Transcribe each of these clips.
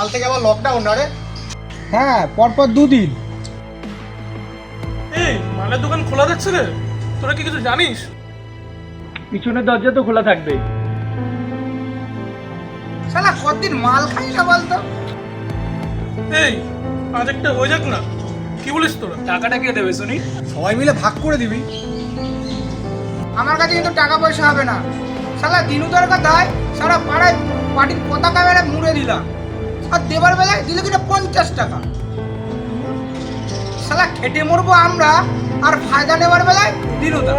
কাল থেকে আবার লকডাউন না রে? হ্যাঁ, পরপর 2 দিন। এই মালের দোকান খোলা যাচ্ছে রে, তোরা কি কিছু জানিস? পিছনের দরজা তো খোলা থাকবে। শালা কতদিন মাল খাই না বলতো? এই আজ একটা হয়ে যাক না, কি বলিস তোরা? টাকাটা কে দেবে শুনি? সবাই মিলে ভাগ করে দিবি। আমার কাছে কিন্তু টাকা পয়সা হবে না। শালা দিনু দরকার দেয়, সারা পাড়ায় পার্টির পতাকা মেরে মুড়ে দিলাম, আর দেবার বেলায় দিলে কিনা 50 টাকা। শালা খেটে মরবো আমরা, আর ফায়দা নেবার বেলায় দিনু দা।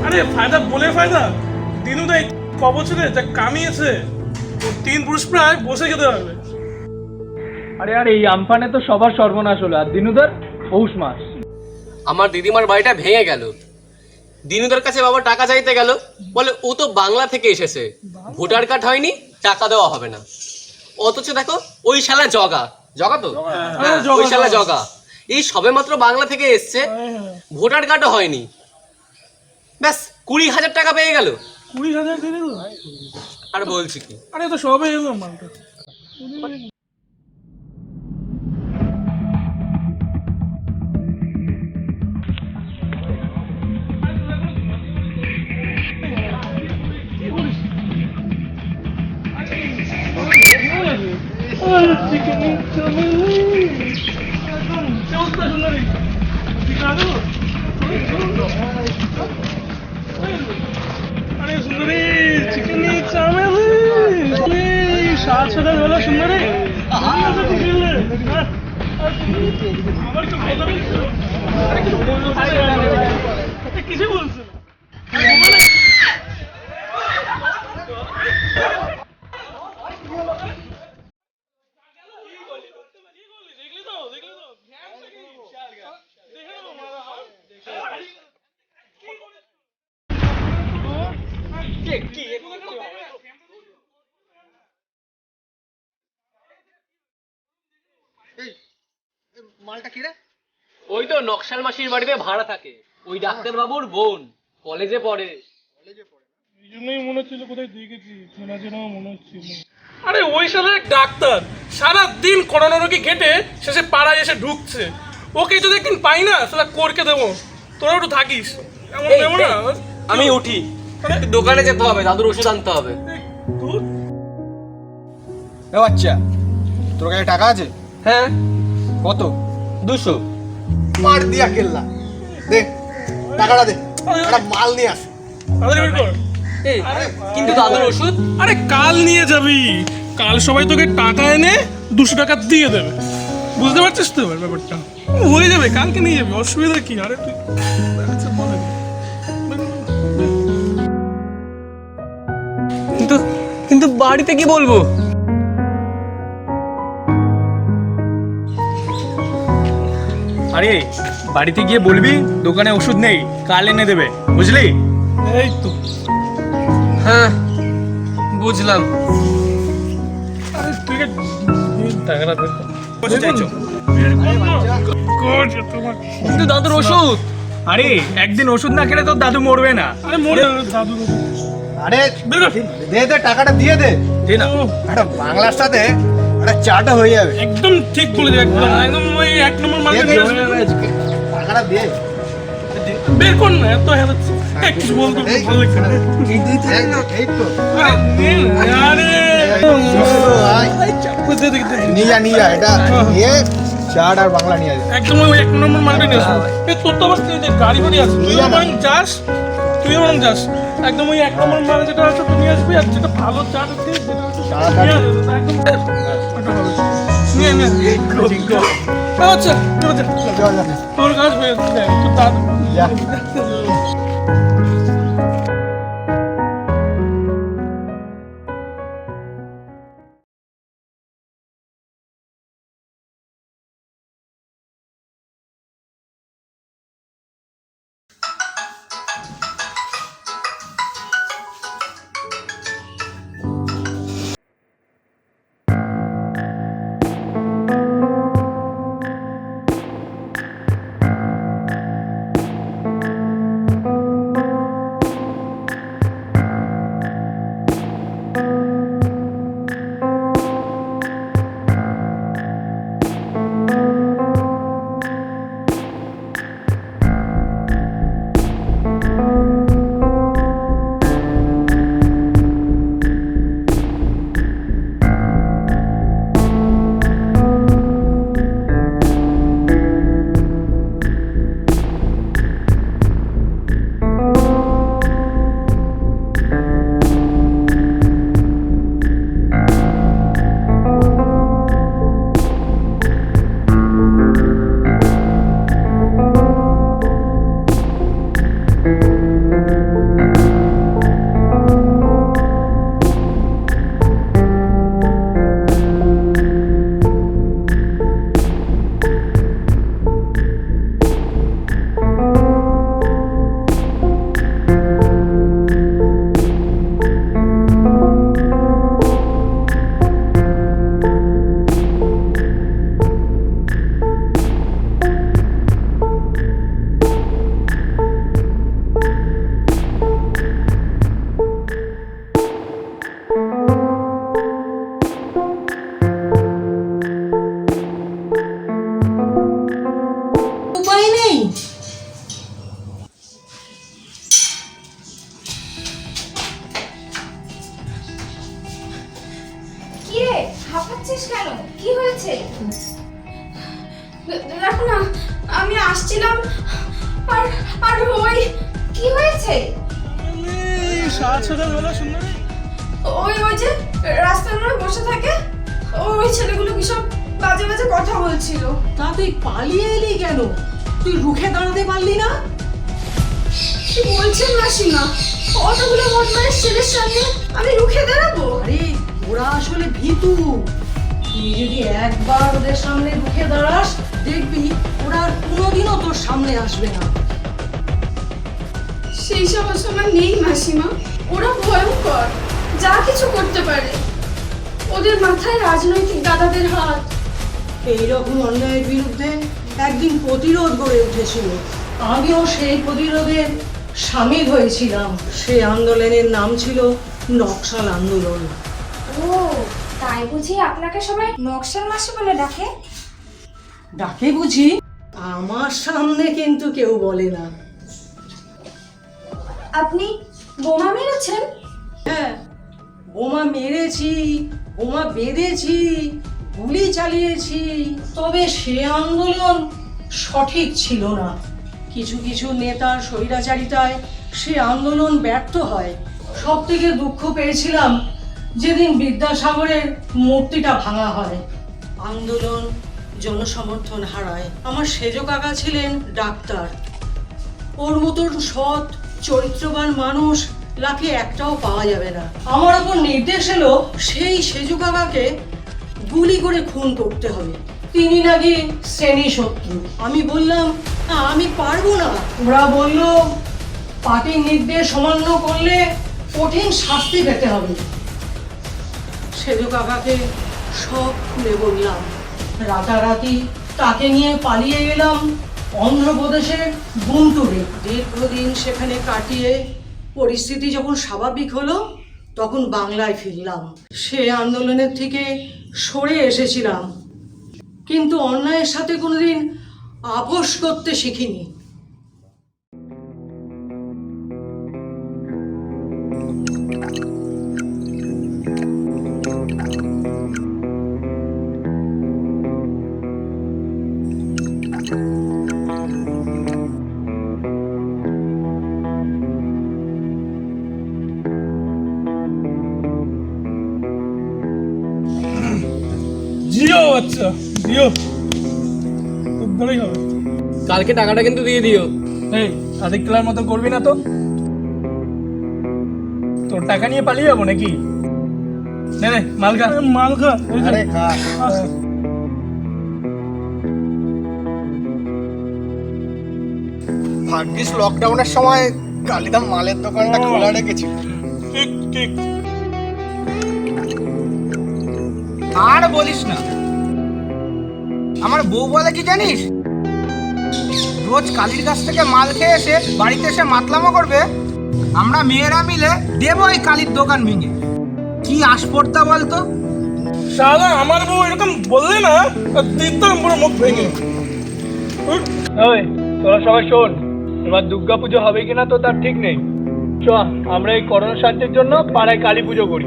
আরে ফায়দা বলে ফায়দা, দিনু দেয় ক বছরে যা কামিয়েছে ও 3 পুরুষ প্রায় বসে খেতে পারবে। আরে আর এই আমফানে তো সবার সর্বনাশ হলো, আর দিনুদার পৌষ মাস। আমার দিদিমার বাড়িটা ভেঙে গেল, দিনুদার কাছে বাবা টাকা চাইতে গেল, বলে ও তো বাংলা থেকে এসেছে, ভোটার কার্ড হয়নি, টাকা দেওয়া হবে না। অথচ দেখো ওই শালা জগা জগা তো হ্যাঁ, ওই শালা জগা এই সবে মাত্র বাংলা থেকে এসছে, ভোটার কার্ডও হয়নি, ব্যাস 20,000 টাকা পেয়ে গেল। 20,000 দিয়ে দিল। আর বলছি কি, আরে তো সবে এলো মালটা। আরে সুন্দরী চিকেনি চামেলি সাত সাদা বেলা সুন্দরী আমার তো কথা বলছো, আরে কিছু বলছো কিছু বলছো না। মালটা কি রে? ওই তো নকশাল মাসির বাড়িতে ভাড়া থাকে, ওই ডাক্তার বাবুর বোন, কলেজে পড়ে। এই জন্যই মনে হচ্ছিল কোথায় দেখেছি, চেনা চেনা মনে হচ্ছিল। আরে ওই শালার ডাক্তার সারাদিন করোনা রোগী ঘেটে শেষে পাড়ায় এসে ঢুকছে, ওকে যদি একদিন পাই না শালা করকে দেবো। তোরা একটু থাকিস, এমন এই, দেবো না। আমি উঠি, দোকানে যেতে হবে, দাদুর ওষুধ আনতে হবে। ধুর। এ বাচ্চা, তোর কাছে টাকা আছে? হ্যাঁ, কত? 200। মার দিয়া কেল্লা দে, টাকাটা দে, একটা মাল নিয়ে আস। তাড়াতাড়ি বের কর। এই, কিন্তু দাদুর ওষুধ আরে কাল নিয়ে যাবি, কাল সবাই তোকে টাকা এনে 200 টাকা দিয়ে দেবে, বুঝতে পারছিস তো এবার ব্যাপারটা? হয়ে যাবে, কালকে নিয়ে যাবি, অসুবিধা কি? আরে তুই আচ্ছা বলে দে। কিন্তু কিন্তু বাড়িতে কি বলবো? আরে বাড়িতে গিয়ে বলবি দোকানে ওষুধ নেই, কাল এনে দেবে, বুঝলি? এই তো হ্যাঁ বুঝলাম। আরে তুই টাকাটা দে। ওষুধ চাইছো? কিন্তু দাদুর ওষুধ। আরে একদিন ওষুধ না খেলে তোর দাদু মরবে না। আরে মরে দাদু। আরে বের কর। দে দে, টাকাটা দিয়ে দে। দে না। একটা বাংলার সাথে একটা চাটা হয়ে যাবে। একদম ঠিক বলে দে, একদম একদম ওই 1 নম্বর মাল দে, নিয়ে দে, আসবি। টাকাটা দে। বের কর না, এত হেলাচ্ছি। কিছু বলতে এই, ভালো লাগছে না। এই তো আরে নে না, আরে বুঝতে দেখতে নিয়ে যা, নিয়ে যা, এটা নিয়ে চাট আর বাংলা নিয়ে যা। একদম ওই 1 নম্বর মালটা নিয়ে আসবো। এই তোর তো আবার যে গাড়ি বাড়ি আছে, তুই বরং যাস, একদম ওই 1 নম্বর মাল যেটা আছে তুই নিয়ে আসবি, আর যেটা ভালো চাট আছে যেটা হচ্ছে তাড়াতাড়ি। নিয়ে আসবি, একদম ওটা হবে। নিয়ে আচ্ছা চল যা, চল, যা। তোর কাজ হয়ে যাচ্ছে, তোর দাদু যা। উপায় নেই। কি রে, হাঁপাচ্ছিস কেন? কি হয়েছে? দেখো না, আমি আসছিলাম আর আর ওই কি হয়েছে? ওই ওই যে রাস্তার মোড়ে বসে থাকে, ওই ছেলেগুলো কি সব বাজে বাজে কথা বলছিল। তা তুই পালিয়ে এলি কেন? তুই রুখে দাঁড়াতে পারলি না? কি বলছেন মাসিমা? অতগুলো বদমাইশ ছেলের সামনে আমি রুখে দাঁড়াবো? আরে ওরা আসলে ভীতু। তুই যদি একবার ওদের সামনে রুখে দাঁড়াস, দেখবি ওরা আর কোনোদিনও তোর সামনে আসবে না। সেই সব সময় নেই মাসিমা। ওরা ভয়ঙ্কর, যা কিছু করতে পারে। ওদের মাথায় রাজনৈতিক দাদাদের হাত। এইরকম অন্যায়ের বিরুদ্ধে একদিন প্রতিরোধ গড়ে উঠেছিল। আমিও সেই প্রতিরোধে সামিল হয়েছিলাম। সেই আন্দোলনের নাম ছিল নকশাল আন্দোলন। ও, তাই বুঝি আপনাকে সবাই নকশাল মাসি বলে ডাকে? ডাকে বুঝি? আমার সামনে কিন্তু কেউ বলে না। আপনি বোমা মেরেছেন? হ্যাঁ, বোমা মেরেছি, বোমা বেঁধেছি, গুলি চালিয়েছি। তবে সে আন্দোলন সঠিক ছিল না। কিছু কিছু নেতার স্বৈরাচারিতায় সে আন্দোলন ব্যর্থ হয়। সব থেকে দুঃখ পেয়েছিলাম যেদিন বিদ্যাসাগরের মূর্তিটা ভাঙা হয়। আন্দোলন জনসমর্থন হারায়। আমার সেজ কাকা ছিলেন ডাক্তার। ওর মতন সৎ চরিত্রবান মানুষ লাখে একটাও পাওয়া যাবে না। আমার ওপর নির্দেশ এলো সেই সেজু কাকাকে গুলি করে খুন করতে হবে। তিনি নাকি শ্রেণী শত্রু। আমি বললাম আমি পারবো না। ওরা বলল পার্টির নির্দেশ অমান্য করলে কঠিন শাস্তি পেতে হবে। সেজু কাকাকে সব খুলে বললাম। রাতারাতি তাকে নিয়ে পালিয়ে গেলাম অন্ধ্রপ্রদেশের গুন্টুরে। দীর্ঘদিন সেখানে কাটিয়ে পরিস্থিতি যখন স্বাভাবিক হলো, তখন বাংলায় ফিরলাম। সে আন্দোলনের থেকে সরে এসেছিলাম, কিন্তু অন্যায়ের সাথে কোনোদিন আপোষ করতে শিখিনি। জিও আচ্ছা, জিও খুব ভালোই হবে। কালকে টাকাটা কিন্তু দিয়ে দিও। এই আদিক খেলার মতো করবি না তো? তোর টাকা নিয়ে পালিয়ে যাবো নাকি? নে নে মাল খা। মাল খা। আরে খা। ভাগ্যিস লকডাউনের সময় কালিদা মালের দোকানটা খোলা রেখেছিল। ঠিক ঠিক। আর বলিস না, আমার বউ বলে কি জানিস, রোজ কালির কাছ থেকে মাল খেয়ে এসে বাড়িতে এসে মাতলামো করবে, আমরা মেয়েরা মিলে দেবো এই কালির দোকান ভেঙে। কি আসপর্দা বলতো। শালা আমার বউ এরকম বললে না, দিতাম পুরো মুখ ভেঙে। ওই তোরা সবাই শোন, এবার দুর্গা পুজো হবে কিনা তো তার ঠিক নেই। চ আমরা এই করোনা সাহায্যের জন্য পাড়ায় কালী পুজো করি।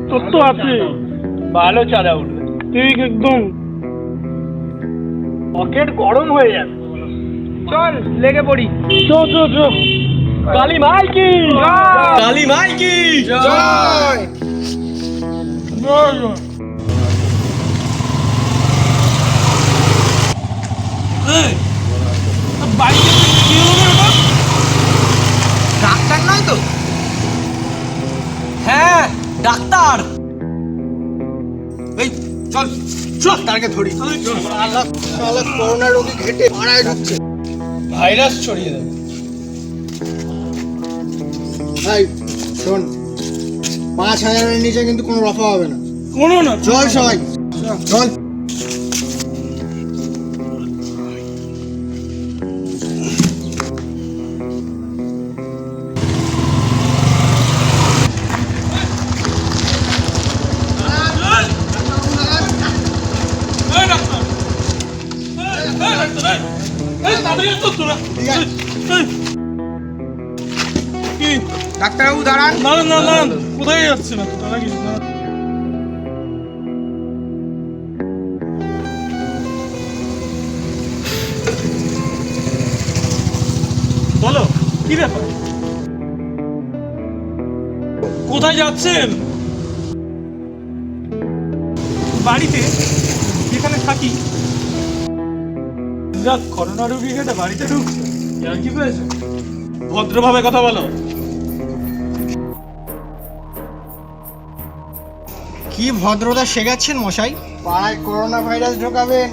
তোর তো আছে। ভালো চাঁদা উঠবে। ঠিক একদম। পকেট গরম হয়ে যাবে। চল লেগে পড়ি। চো চো চো। কালী মাই কি কালী মাই কি জয়। জয় জয়। এই, বাড়িতে কি হলো রে বাবা? ডাক্তার নয় তো? হ্যাঁ ডাক্তার। এই চল চল তারকে ধরি। করোনা রোগী ঘেটে পাড়ায় ঢুকছে, ভাইরাস ছড়িয়ে দেবে। ভাই শোন, 5,000-এর নিচে কিন্তু কোনো রফা হবে না। কোনো না। চল সবাই চল। এই ডাক্তার, এই ডাক্তার, এই। এই, তাড়াতাড়ি আয় তো তোরা। ঠিক আছে। এই, কি? ডাক্তারবাবু দাঁড়ান। দাঁড়ান, দাঁড়ান, দাঁড়ান। কোথায় যাচ্ছে না দাঁড়া কি দাঁড়ান। বলো কি ব্যাপার, কোথায় যাচ্ছেন? বাড়িতে, যেখানে থাকি। যাক, করোনা রোগী খেটে বাড়িতে ঢুকছে, আর কি পেয়েছে? ভদ্রভাবে কথা বলো। কি ভদ্রতা শেখাচ্ছেন মশাই? পাড়ায় করোনা ভাইরাস ঢোকাবেন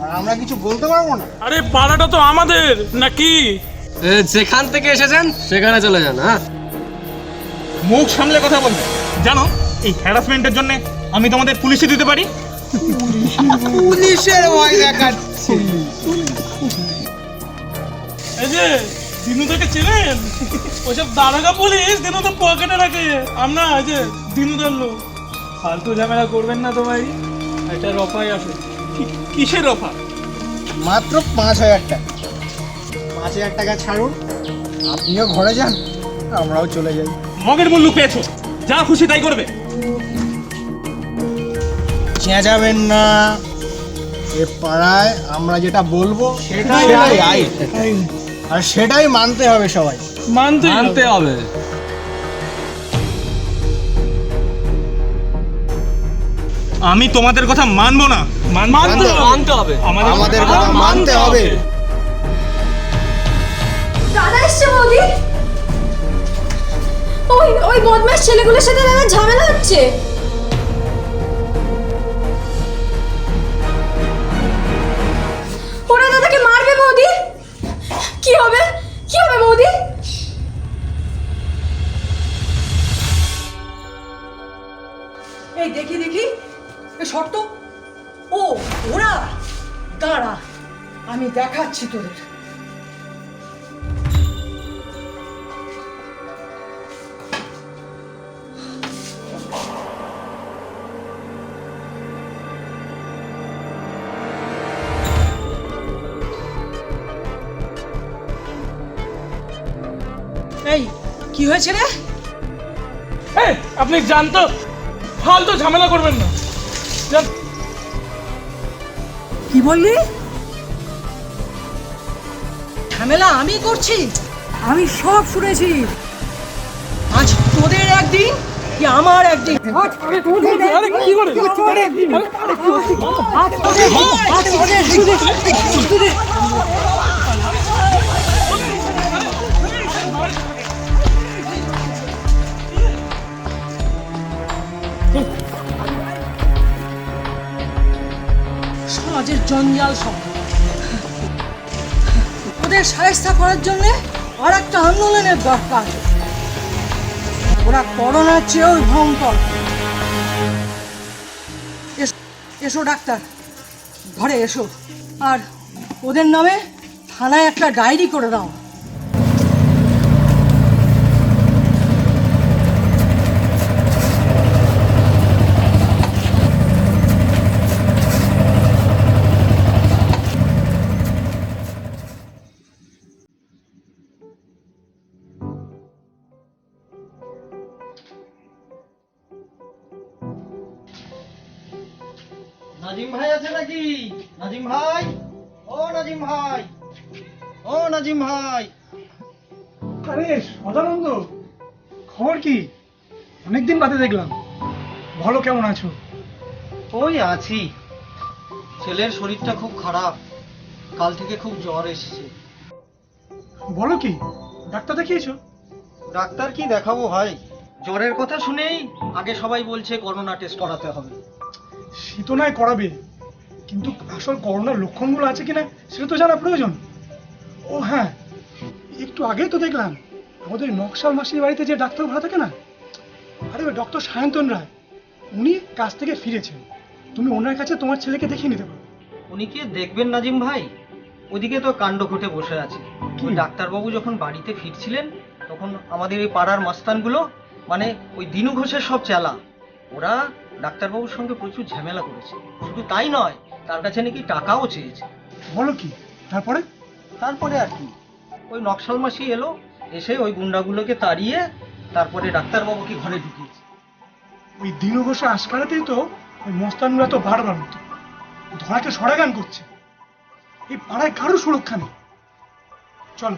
আর আমরা কিছু বলতে পারবো না? আরে পাড়াটা তো আমাদের নাকি? যেখান থেকে এসেছেন সেখানে চলে যান। হ্যাঁ, মুখ সামলে কথা বলবে। জানো এই হ্যারাসমেন্টের জন্য আমি তোমাদের পুলিশে দিতে পারি। পুলিশের ভয় দেখাচ্ছে। এই যে দিনু থেকে চেনেন, ওইসব দারোগা পুলিশ দিনু তো পকেটে রাখে। আমরা এই যে দিনুদার লোক। ফালতু ঝামেলা করবেন না তো ভাই, একটা রফাই আছে। কিসের অফার? মাত্র 5,000 টাকা। 5,000 টাকা ছাড়ুন, আপনিও ঘরে যান, আমরাও চলে যাই। মগের মূল্য পেয়েছো, যা খুশি তাই করবে। চেঁচাবেন না, এ পাড়ায় আমরা যেটা বলবো সেটাই আইন। আর সেটাই মানতে হবে সবাই। মানতে হবে। আমি তোমাদের কথা মানবো না। মানতে হবে। আমাদের কথা মানতে হবে। দাদা এসছে বৌদি। ওই ওই বদমাশ ছেলেগুলোর সাথে দাদা ঝামেলা হচ্ছে। ওরা দাদাকে মারবে বৌদি। কি হবে, কি হবে বৌদি? এই দেখি দেখি, এ শর্ত। ও ওরা, দাঁড়া, আমি দেখাচ্ছি তোদের। এই কি হয়েছে রে? এই, আপনি জানতো ফালতু ঝামেলা করবেন না। জান, কি বললি? ঝামেলা আমি করছি? আমি সব শুনেছি। আজ তোদের একদিন কি আমার একদিন। আরে কি করে? সমাজের জঞ্জাল সব ওদের সাহেস্তা করার জন্য আর একটা আন্দোলনের দরকার। ওরা করোনার চেয়েও ভয়ঙ্কর। এসো ডাক্তার, ঘরে এসো, আর ওদের নামে থানায় একটা ডায়েরি করে দাও। নাজিম ভাই আছে নাকি? নাজিম ভাই, ও নাজিম ভাই, ও নাজিম ভাই। আরে সদানন্দ, খবর কি? অনেকদিন বাদে দেখলাম। ভালো, কেমন আছো? ওই আছি। ছেলের শরীরটা খুব খারাপ, কাল থেকে খুব জ্বর এসেছে। বলো কি, ডাক্তার দেখিয়েছো? ডাক্তার কি দেখাবো ভাই, জ্বরের কথা শুনেই আগে সবাই বলছে করোনা টেস্ট করাতে হবে। সে তো নয় করাবে, কিন্তু আসল করোনার লক্ষণগুলো আছে কিনা সেটা তো জানা প্রয়োজন। ও হ্যাঁ, একটু আগেই তো দেখলাম আমাদের নকশাল মাসির বাড়িতে যে ডাক্তার ভাড়া থাকে না, আরে ওই ডক্টর সায়ন্তন রায়, উনি কাজ থেকে ফিরেছেন। তুমি ওনার কাছে তোমার ছেলেকে দেখিয়ে নিতে পারো। উনি কি দেখবেন নাজিম ভাই? ওদিকে তো কাণ্ড ঘটে বসে আছে। ওই ডাক্তারবাবু যখন বাড়িতে ফিরছিলেন তখন আমাদের এই পাড়ার মাস্তানগুলো, মানে ওই দিনু ঘোষের সব চেলা, ওরা ডাক্তারবাবুর সঙ্গে প্রচুর ঝামেলা করেছে। শুধু তাই নয়, তার কাছে নাকি টাকাও চেয়েছে। বলো কি, তারপরে? তারপরে আর কি, ওই নকশাল মাসি এলো, এসে ওই গুন্ডাগুলোকে তাড়িয়ে তারপরে ডাক্তারবাবুকে ঘরে ঢুকিয়েছে। ওই দিনু ঘোষে আশকারাতেই তো ওই মস্তানগুলো তো বারবার হতো, ধরাকে সরাগান করছে। এই পাড়ায় কারো সুরক্ষা নেই। চলো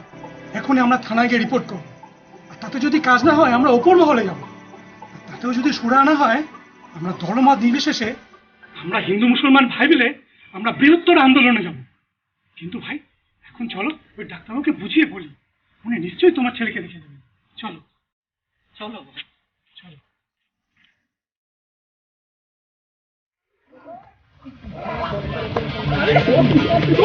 এখনই আমরা থানায় গিয়ে রিপোর্ট করবো, আর তাতে যদি কাজ না হয় আমরা ওপর মহলে যাবো, আর তাতেও যদি সুরা না হয় আমরা ধর্মমত নির্বিশেষে আমরা হিন্দু মুসলমান ভাই মিলে আমরা বৃহত্তর আন্দোলনে যাব। কিন্তু ভাই এখন চলো ওই ডাক্তারবাবুকে বুঝিয়ে বলি, উনি নিশ্চয়ই তোমার ছেলেকে দেখে দেবেন। চলো চলো। চলো। Oh,